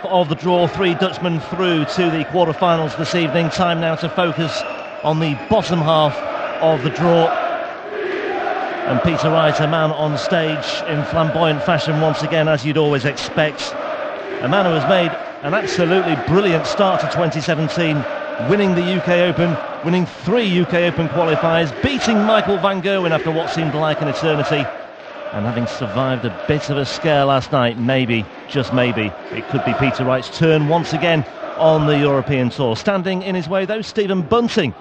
half of the draw. 3 Dutchmen through to the quarterfinals this evening. Time now to focus on the bottom half of the draw. And Peter Wright, a man on stage in flamboyant fashion once again, as you'd always expect. A man who has made an absolutely brilliant start to 2017, winning the UK Open, winning 3 UK Open qualifiers, beating Michael van Gerwen after what seemed like an eternity, and having survived a bit of a scare last night. Maybe, just maybe, it could be Peter Wright's turn once again on the European Tour. Standing in his way though, Stephen Bunting.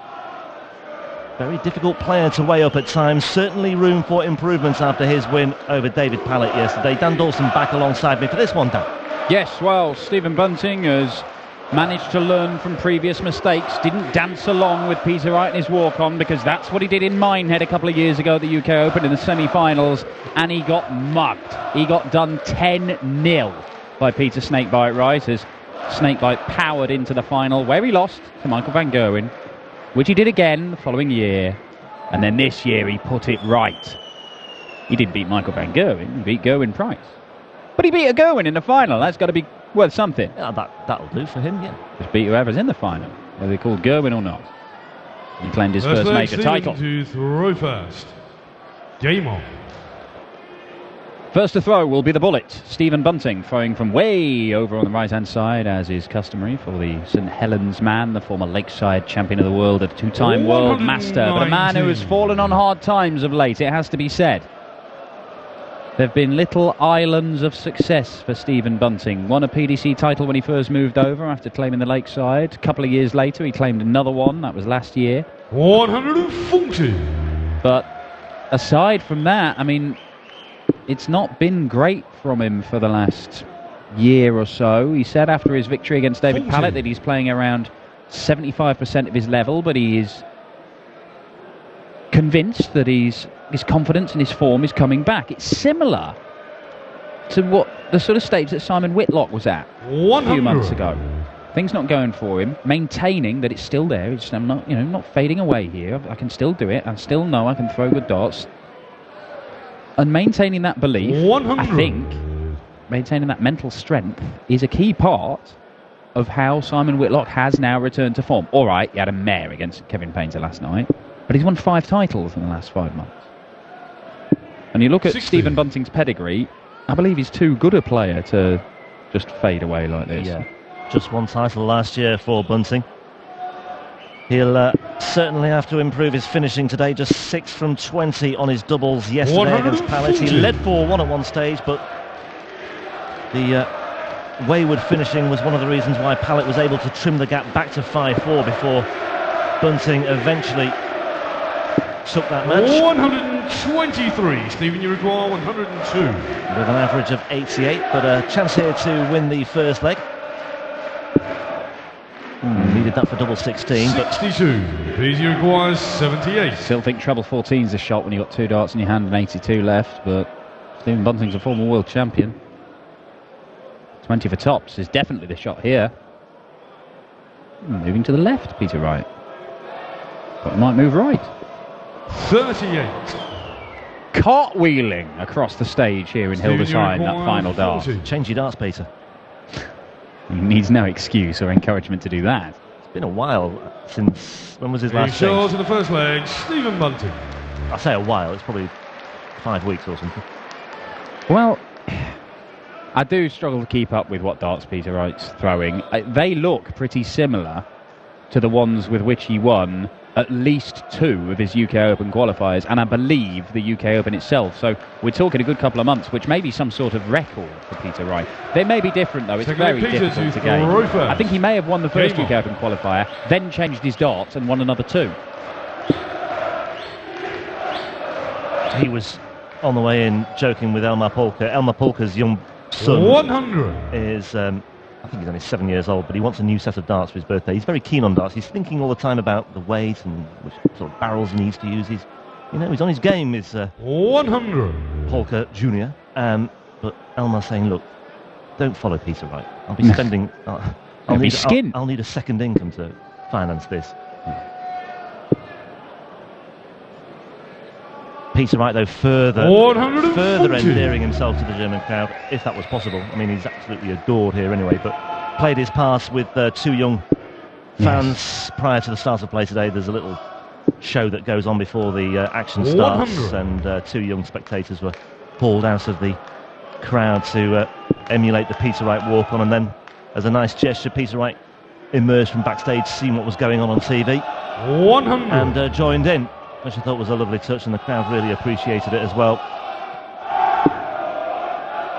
Very difficult player to weigh up at times. Certainly room for improvements after his win over David Pallett yesterday. Dan Dawson back alongside me for this one, Dan. Yes, well, Stephen Bunting has managed to learn from previous mistakes. Didn't dance along with Peter Wright in his walk-on, because that's what he did in Minehead a couple of years ago at the UK Open in the semi-finals, and he got mugged. He got done 10-0 by Peter Snakebite Wright as Snakebite powered into the final, where he lost to Michael van Gerwen, which he did again the following year, and then this year he put it right. He didn't beat Michael van Gerwen, he beat Gerwyn Price. But he beat a Gerwyn in the final. That's got to be worth something. Yeah, that'll do for him, yeah. Just beat whoever's in the final, whether they're called Gerwyn or not. He claimed his first major title. To throw first. Game on. First to throw will be the bullet. Stephen Bunting throwing from way over on the right-hand side, as is customary for the St Helens man, the former Lakeside champion of the world, a 2-time world master, but a man who has fallen on hard times of late, it has to be said. There have been little islands of success for Stephen Bunting. Won a PDC title when he first moved over after claiming the Lakeside. A couple of years later he claimed another one, that was last year. 140. But aside from that, I mean, it's not been great from him for the last year or so. He said after his victory against David Pallett that he's playing around 75% of his level, but he is convinced that his confidence and his form is coming back. It's similar to what the sort of stage that Simon Whitlock was at 100. a few months ago. Things not going for him, maintaining that it's still there. It's, I'm not fading away here. I can still do it. I still know I can throw good darts. And maintaining that belief, 100. I think, maintaining that mental strength is a key part of how Simon Whitlock has now returned to form. All right, he had a mare against Kevin Painter last night, but he's won 5 titles in the last 5 months. And you look at 60. Stephen Bunting's pedigree, I believe he's too good a player to just fade away like this. Yeah, just 1 title last year for Bunting. He'll certainly have to improve his finishing today. Just 6 from 20 on his doubles yesterday against Pallett. He led 4-1 at one stage, but the wayward finishing was one of the reasons why Pallett was able to trim the gap back to 5-4 before Bunting eventually took that match. 123. Stephen, you require 102. With an average of 88, but a chance here to win the first leg. Needed that for double 16. 62. PDC requires 78. Still think treble 14's a shot when you've got 2 darts in your hand and 82 left, but Stephen Bunting's a former world champion. 20 for tops is definitely the shot here. Moving to the left, Peter Wright. But it might move right. 38. Cartwheeling across the stage here in Hildesheim, that final dart. Change your darts, Peter. He needs no excuse or encouragement to do that. It's been a while since... When was his last Short change? in the first leg, Stephen Bunting. I say a while, it's probably 5 weeks or something. Well, I do struggle to keep up with what darts Peter Wright's throwing. They look pretty similar to the ones with which he won at least 2 of his UK Open qualifiers, and I believe the UK Open itself. So we're talking a good couple of months, which may be some sort of record for Peter Wright. They may be different, though. It's very difficult to gauge. I think he may have won the first UK Open qualifier, then changed his darts and won another 2. He was on the way in joking with Elmar Polka. Elmar Polka's young son 100. is... I think he's only 7 years old, but he wants a new set of darts for his birthday. He's very keen on darts. He's thinking all the time about the weight and which sort of barrels he needs to use. He's on his game. Is 100. Polka Jr. But Elmar's saying, look, don't follow Peter Wright. I'll be spending... I'll need a second income to finance this. Peter Wright, though, further 140. endearing himself to the German crowd, if that was possible. I mean, he's absolutely adored here anyway, but played his pass with two young fans prior to the start of play today. There's a little show that goes on before the action starts, 100. and two young spectators were hauled out of the crowd to emulate the Peter Wright walk-on, and then, as a nice gesture, Peter Wright emerged from backstage, seeing what was going on TV, 100. and joined in, which I thought was a lovely touch, and the crowd really appreciated it as well.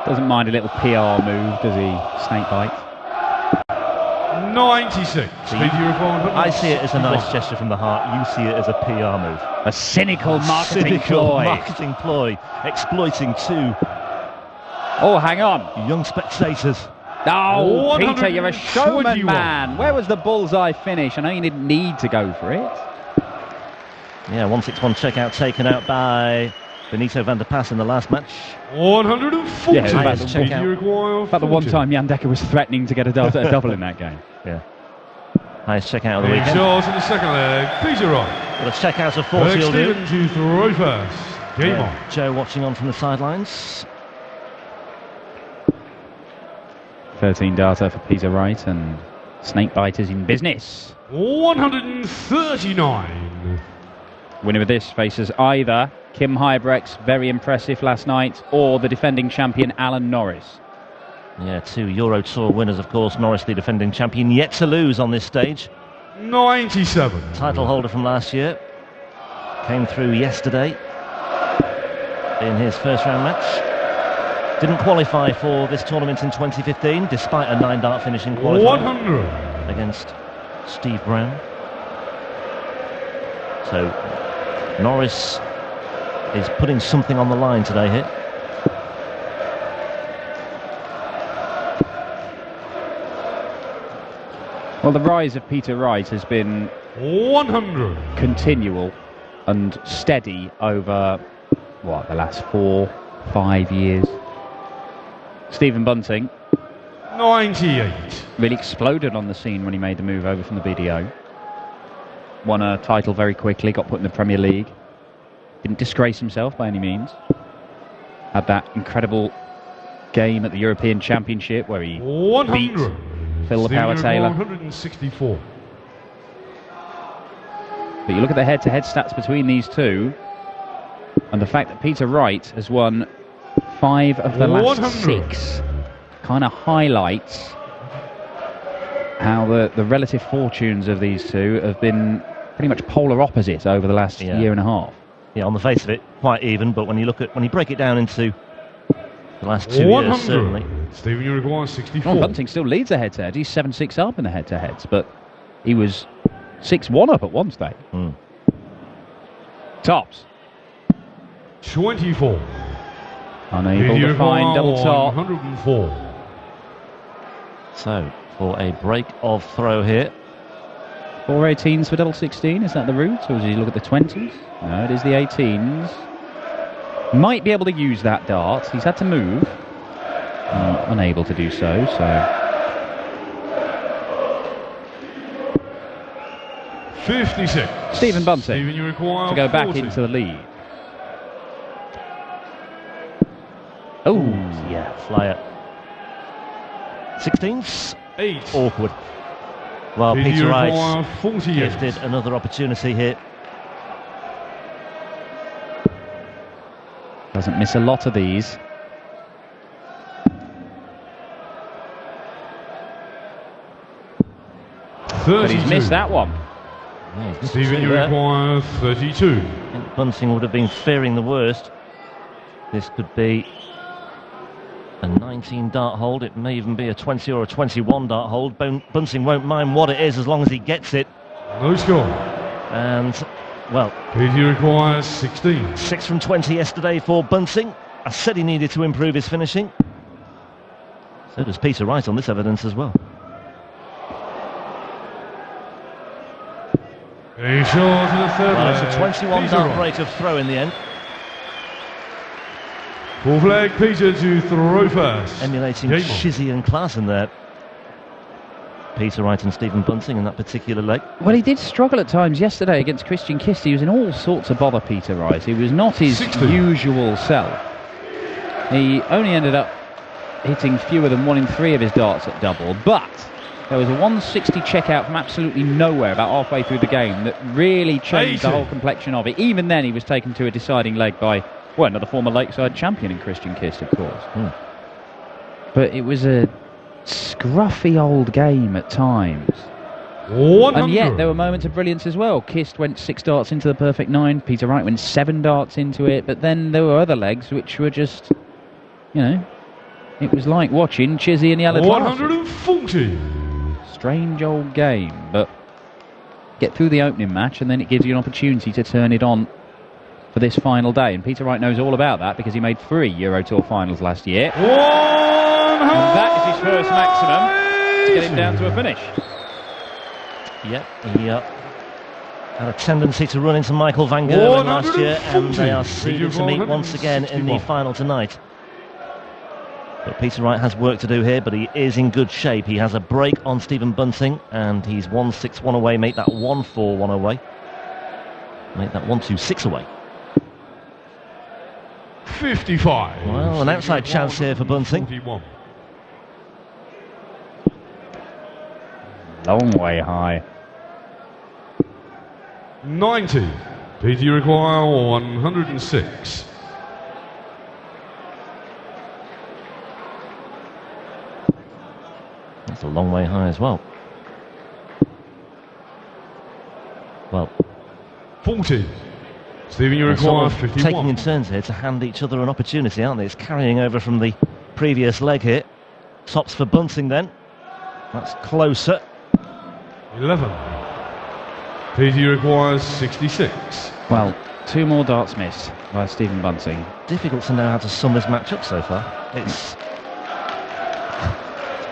Doesn't mind a little PR move, does he, Snakebite? 96. I see it as a nice gesture from the heart. You see it as a PR move. A cynical marketing ploy. Marketing ploy, exploiting two Oh, hang on. young spectators. Oh, Peter, you're a 121. showman, man. Where was the bullseye finish? I know you didn't need to go for it. Yeah, 161 checkout taken out by Benito van der Pas in the last match. 140. Yeah, highest checkout. You require About the one 40. time Jan Dekker was threatening to get a double in that game. Yeah. Highest checkout of the Big weekend. shots in the second leg. Peter Wright. Well, the checkouts of 40 will do. Stephen to throw first. Game on. Joe watching on from the sidelines. 13 data for Peter Wright, and Snakebite is in business. 139. Winner of this faces either Kim Huybrechts, very impressive last night, or the defending champion Alan Norris. Yeah, two Euro Tour winners, of course. Norris, the defending champion, yet to lose on this stage. 97. Title holder from last year. Came through yesterday in his first round match. Didn't qualify for this tournament in 2015, despite a 9-dart finish in qualifying 100. against Steve Brown. So Norris is putting something on the line today here. Well, the rise of Peter Wright has been 100. continual and steady over, the last 4-5 years. Stephen Bunting 98. really exploded on the scene when he made the move over from the BDO. Won a title very quickly, got put in the Premier League. Didn't disgrace himself by any means. Had that incredible game at the European Championship where he 100. Phil the Power Taylor. 164. But you look at the head-to-head stats between these two, and the fact that Peter Wright has won 5 of the last 100. 6 kind of highlights how the relative fortunes of these two have been pretty much polar opposites over the last year and a half. Yeah, on the face of it, quite even, but when you break it down into the last 2 100. years, certainly. Stephen, you require 64. Well, Bunting still leads the head-to-head. He's 7-6 up in the head-to-heads, but he was 6-1 up at one stage. Tops. 24. Unable to find double top. 104. So, for a break-off throw here. 4 18s for double 16. Is that the route, or does he look at the 20s? No, it is the 18s. Might be able to use that dart. He's had to move. Unable to do so. 56. Stephen Bunting Stephen, you require to go back 40. into the lead. Oh, Yeah, flyer. 16s. 8. Awkward. Well, Stephen, Peter you Wright require 48. gifted another opportunity here. doesn't miss a lot of these. But he's missed that one. Yeah, he's Stephen, two you there. require 32. I think Bunting would have been fearing the worst. This could be a 19 dart hold. It may even be a 20 or a 21 dart hold. Bunting won't mind what it is as long as he gets it. No score. And, well, Peter requires 16. 6 from 20 yesterday for Bunting. I said he needed to improve his finishing. So does Peter Wright on this evidence as well. A short in the third Well, leg. it's a 21 Peter dart Wright. break of throw in the end. Full flag, Peter to throw first. Emulating Game on. Shizzy and Klaassen there. Peter Wright and Stephen Bunting in that particular leg. Well, he did struggle at times yesterday against Christian Kist. He was in all sorts of bother, Peter Wright. He was not his 60. usual self. He only ended up hitting fewer than 1 in 3 of his darts at double, but there was a 160 checkout from absolutely nowhere about halfway through the game that really changed the whole complexion of it. Even then, he was taken to a deciding leg by, well, another former Lakeside champion in Christian Kist, of course. But it was a scruffy old game at times. 100. And yet there were moments of brilliance as well. Kist went 6 darts into the perfect 9. Peter Wright went 7 darts into it. But then there were other legs which were just, you know, it was like watching Chizzy and Yellow 140. Strange old game, but get through the opening match and then it gives you an opportunity to turn it on for this final day. And Peter Wright knows all about that because he made 3 Euro Tour finals last year. And that is his first maximum to get him down to a finish. Yep, he had a tendency to run into Michael van Gerwen last year, and they are seeded to meet once again in the final tonight. But Peter Wright has work to do here, but he is in good shape. He has a break on Stephen Bunting, and he's 1-6-1 away. Make that 1-4-1 away. Make that 1-2-6 away. 55. Well, an outside chance here for Bunting. 41. Long way high. 90. Peter, you require 106. That's a long way high as well. Well, 40. Stephen, you they're require sort of 51. taking in turns here to hand each other an opportunity, aren't they? It's carrying over from the previous leg here. Tops for Bunting then. That's closer. 11. Peter, you requires 66. Well, 2 more darts missed by Stephen Bunting. Difficult to know how to sum this match up so far. It's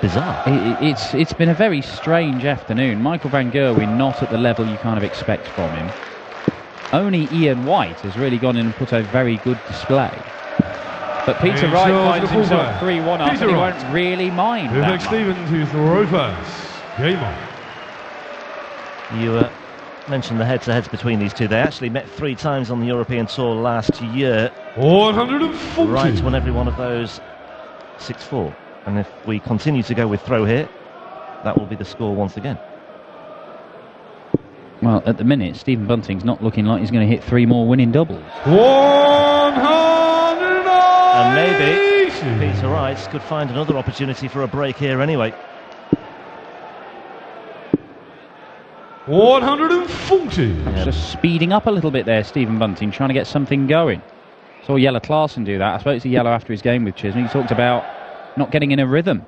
bizarre. It's been a very strange afternoon. Michael van Gerwen not at the level you kind of expect from him. Only Ian White has really gone in and put a very good display. But Peter And Wright Charles finds the himself fullback. 3-1 up, Peter and he Wright. won't really mind Who's that next, much. Stephen, to throw first. Game on. You mentioned the head-to-heads between these two. They actually met 3 times on the European Tour last year. 140. Wright won every one of those 6-4. And if we continue to go with throw here, that will be the score once again. Well, at the minute, Stephen Bunting's not looking like he's going to hit 3 more winning doubles. 190. And maybe Peter Wright could find another opportunity for a break here anyway. 140. Just speeding up a little bit there, Stephen Bunting, trying to get something going. Saw Yellow Clarkson do that. I spoke to Yellow after his game with Chisholm. He talked about not getting in a rhythm.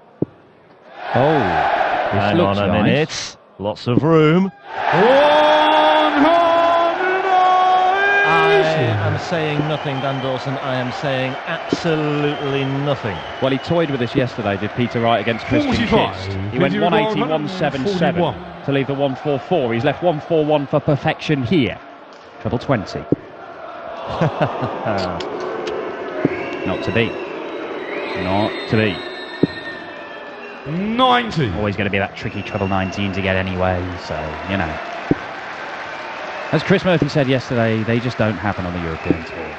Oh, this Hang looks on a nice. minute. Lots of room. 190. I am saying nothing, Dan Dawson. I am saying absolutely nothing. Well, he toyed with us yesterday, did Peter Wright against Christian 45. Kist. He went 180, 177 141. to leave the 144. He's left 141 for perfection here. Treble 20. Not to beat. Not to beat. 90. Always going to be that tricky treble 19 to get anyway, so, you know. As Chris Murphy said yesterday, they just don't happen on the European Tour.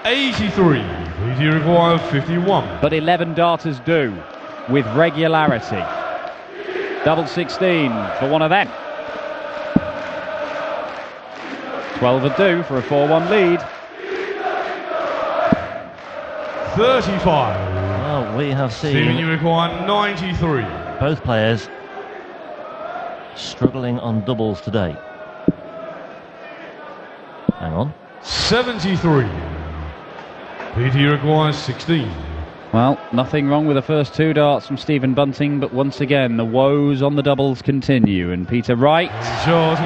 83. Peter require 51. But 11 darters do, with regularity. Double 16 for one of them. 12 would do for a 4-1 lead. 35. Well, we have Stephen, you seen require 93. both players struggling on doubles today. Hang on. 73. Peter requires 16. Well, nothing wrong with the first 2 darts from Stephen Bunting, but once again, the woes on the doubles continue. And Peter Wright,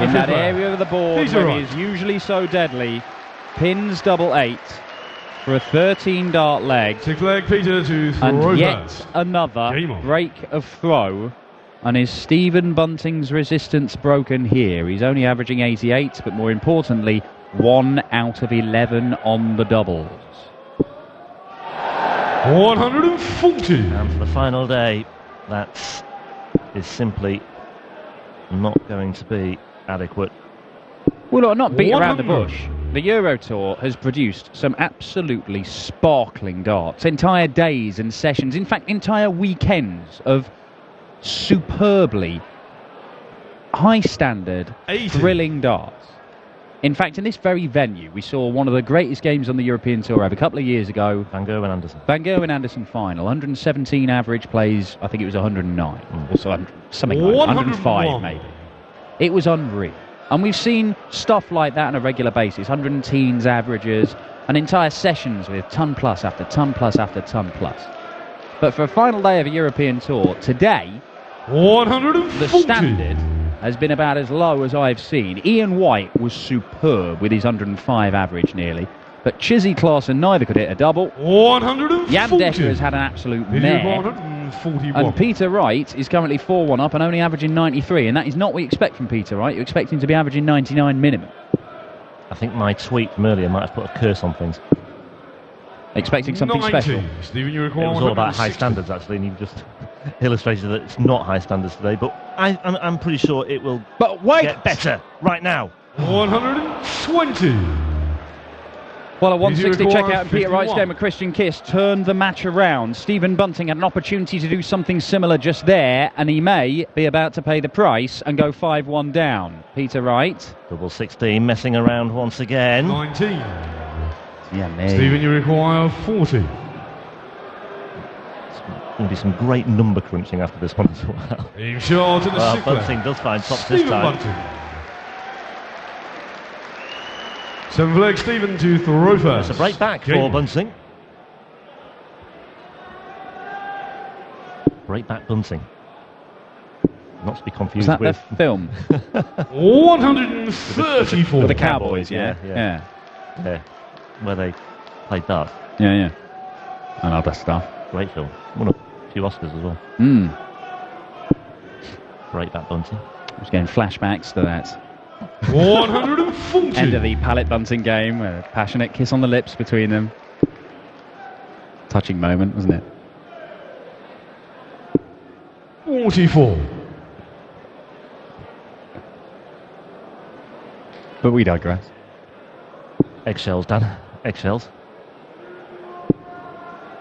in that area of the board Peter where Wright. he is usually so deadly, pins double 8 for a 13-dart leg. 6 leg, Peter to throw And yet first. another Game on. break of throw. And is Stephen Bunting's resistance broken here? He's only averaging 88, but more importantly, 1 out of 11 on the doubles. 140. And for the final day, that is simply not going to be adequate. Well, look, not beat around the 100. bush. The Euro Tour has produced some absolutely sparkling darts. Entire days and sessions, in fact, entire weekends of superbly high-standard, 80. thrilling darts. In fact, in this very venue, we saw one of the greatest games on the European Tour ever a couple of years ago. Van Gerwen-Andersen. Van Gerwen-Andersen final. 117 average plays, I think it was 109. Also something like 105 maybe. It was unreal. And we've seen stuff like that on a regular basis. 110s averages, and entire sessions with ton plus after ton plus after ton plus. But for a final day of a European Tour, today, 140. the standard has been about as low as I've seen. Ian White was superb with his 105 average nearly. But Chizzy, Klaas and neither could hit a double. 140. Jan Decker has had an absolute mare. 141. And Peter Wright is currently 4-1 up and only averaging 93. And that is not what you expect from Peter Wright. You expect him to be averaging 99 minimum. I think my tweet from earlier might have put a curse on things. Expecting something 90. special. Stephen, you It require was all about high 160. standards, actually, and you've just illustrated that it's not high standards today. But I'm pretty sure it will But wait! get better right now. 120. Well, a 160 require checkout in Peter Wright's 51. game with Christian Kiss turned the match around. Stephen Bunting had an opportunity to do something similar just there, and he may be about to pay the price and go 5-1 down. Peter Wright. Double 16, messing around once again. 19. Yeah, me. Stephen, you require 40. There's going to be some great number crunching after this one as well. Aim shot in the Well, sixth leg. Bunting does find tops Stephen this time. Bunting. 7th leg, Stephen to throw first. It's a break back for Game. Bunting. Break back Bunting. Not to be Was confused that with... the film? 134. For the Cowboys, yeah. Yeah. Yeah, where they played darts. Yeah. And other stuff. Great film. Won a few Oscars as well. Break back Bunting. I was getting flashbacks to that 140. end of the Pallet Bunting game, a passionate kiss on the lips between them. Touching moment, wasn't it? 44. But we digress. Eggshells, Dan. Eggshells.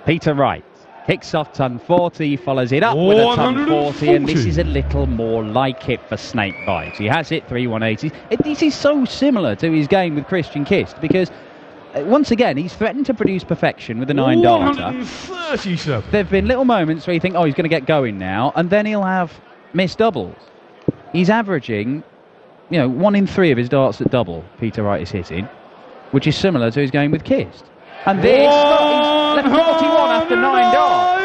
Peter Wright kicks off ton 40, follows it up with a ton 40, and this is a little more like it for Snakebite. He has hit 3 180s. This is so similar to his game with Christian Kist because, once again, he's threatened to produce perfection with the 9 darter. 137. There have been little moments where you think, oh, he's going to get going now, and then he'll have missed doubles. He's averaging, 1 in 3 of his darts at double, Peter Wright is hitting, which is similar to his game with Kist. And this, he's left 41 after 9 darts.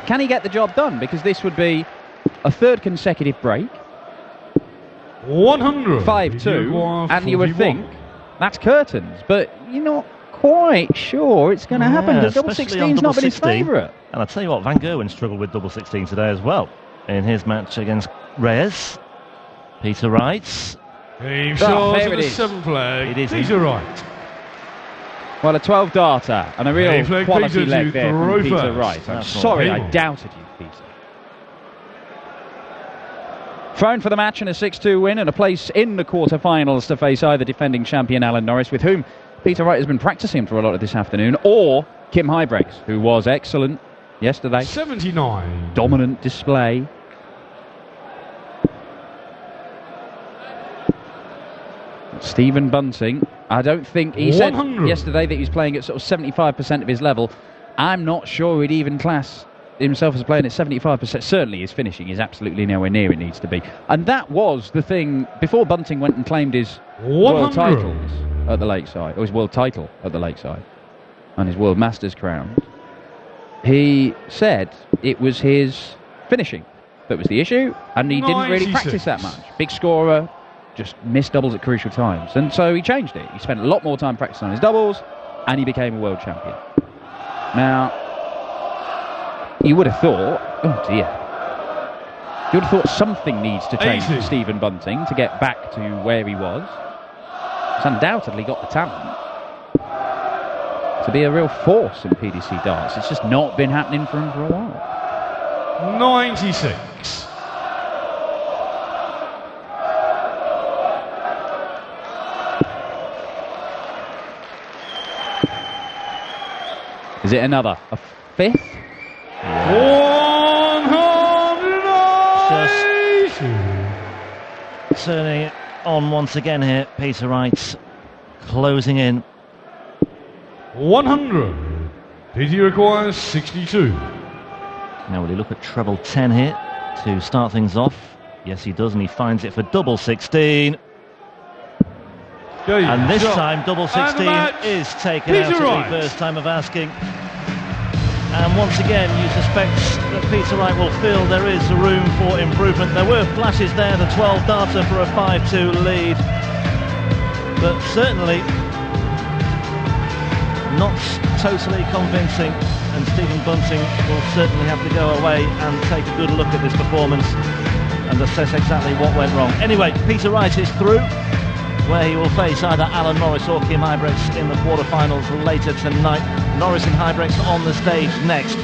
Can he get the job done? Because this would be a third consecutive break. 100. 5-2, and you would think that's curtains, but you're not quite sure it's going to happen because double especially on 16's not double been his 16. favourite. And I'll tell you what, Van Gerwen struggled with double 16 today as well in his match against Reyes. Peter Wright. Aim shot there in it the is. 7th leg. It is Peter Wright. Well, a 12 darter and a real Hey, flag quality Peter leg to there throw from Peter first. Wright. I'm That's not sorry I able. doubted you, Peter. Thrown for the match in a 6-2 win and a place in the quarter-finals to face either defending champion Alan Norris, with whom Peter Wright has been practicing for a lot of this afternoon, or Kim Huybrechts, who was excellent yesterday. 79. Dominant display. Stephen Bunting, I don't think he said 100. yesterday that he's playing at sort of 75% of his level. I'm not sure he'd even class himself as playing at 75%. Certainly his finishing is absolutely nowhere near it needs to be. And that was the thing before Bunting went and claimed his world 100. titles at the Lakeside, or his world title at the Lakeside, and his World Masters crown. He said it was his finishing that was the issue, and he didn't really 96. practice that much. Big scorer, just missed doubles at crucial times, and so he changed it. He spent a lot more time practicing on his doubles, and he became a world champion. Now, you would have thought, oh dear, you would have thought something needs to change 80. for Stephen Bunting to get back to where he was. He's undoubtedly got the talent to be a real force in PDC darts. It's just not been happening for him for a while. 96. Is it another? A fifth? Just turning it on once again here. Peter Wright closing in. 100. PT requires 62. Now will he look at treble 10 here to start things off? Yes, he does, and he finds it for double 16. And this time double 16 is taken out at the first time of asking. And once again, you suspect that Peter Wright will feel there is room for improvement. There were flashes there, the 12 darter for a 5-2 lead, but certainly not totally convincing. And Stephen Bunting will certainly have to go away and take a good look at this performance and assess exactly what went wrong. Anyway, Peter Wright is through, where he will face either Alan Norris or Kim Huybrechts in the quarterfinals later tonight. Norris and Huybrechts on the stage next.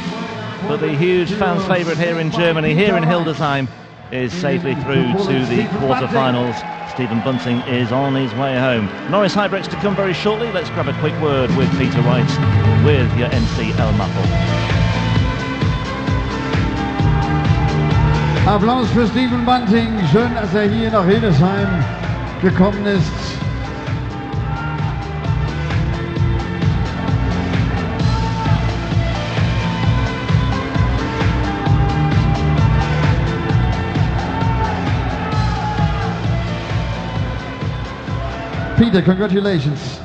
But the huge fans' favourite here in Germany, here in Hildesheim, is safely through to the quarterfinals. Stephen Bunting is on his way home. Norris Huybrechts to come very shortly. Let's grab a quick word with Peter Wright with your NCL Muffle. Applaus für Stephen Bunting. Schön, dass hier nach Hildesheim gekommen ist. Peter, congratulations.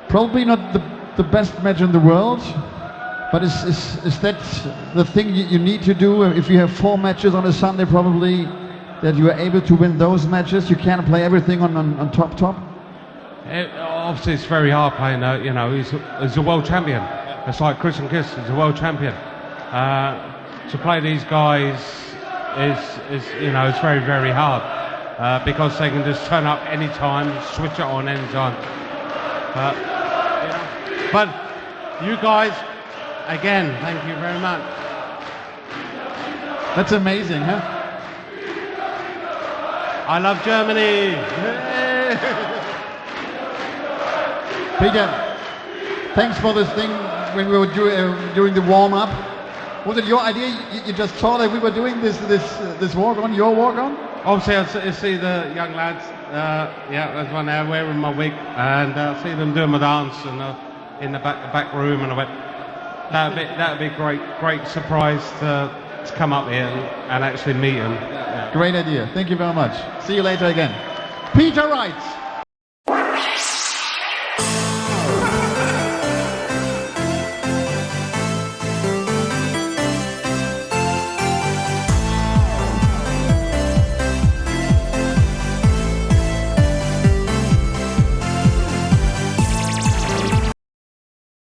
Probably not the best match in the world, but is that the thing you need to do if you have 4 matches on a Sunday, probably, that you are able to win those matches? You can't play everything on top? Obviously it's very hard playing, you know, he's a world champion. It's like Chris and Kiss, he's a world champion. To play these guys is you know, it's very, very hard. Because they can just turn up any time, switch it on any time. But you guys, again, thank you very much. That's amazing, huh? I love Germany. Peter, thanks for this thing when we were doing the warm-up. Was it your idea? You just saw that we were doing this walk-on, your walk-on? Obviously, I see the young lads, yeah, there's one there wearing my wig, and I see them doing my dance and in the back room, and I went, that'd be a great surprise to come up here and actually meet them. Yeah. Great idea. Thank you very much. See you later again. Peter Wright.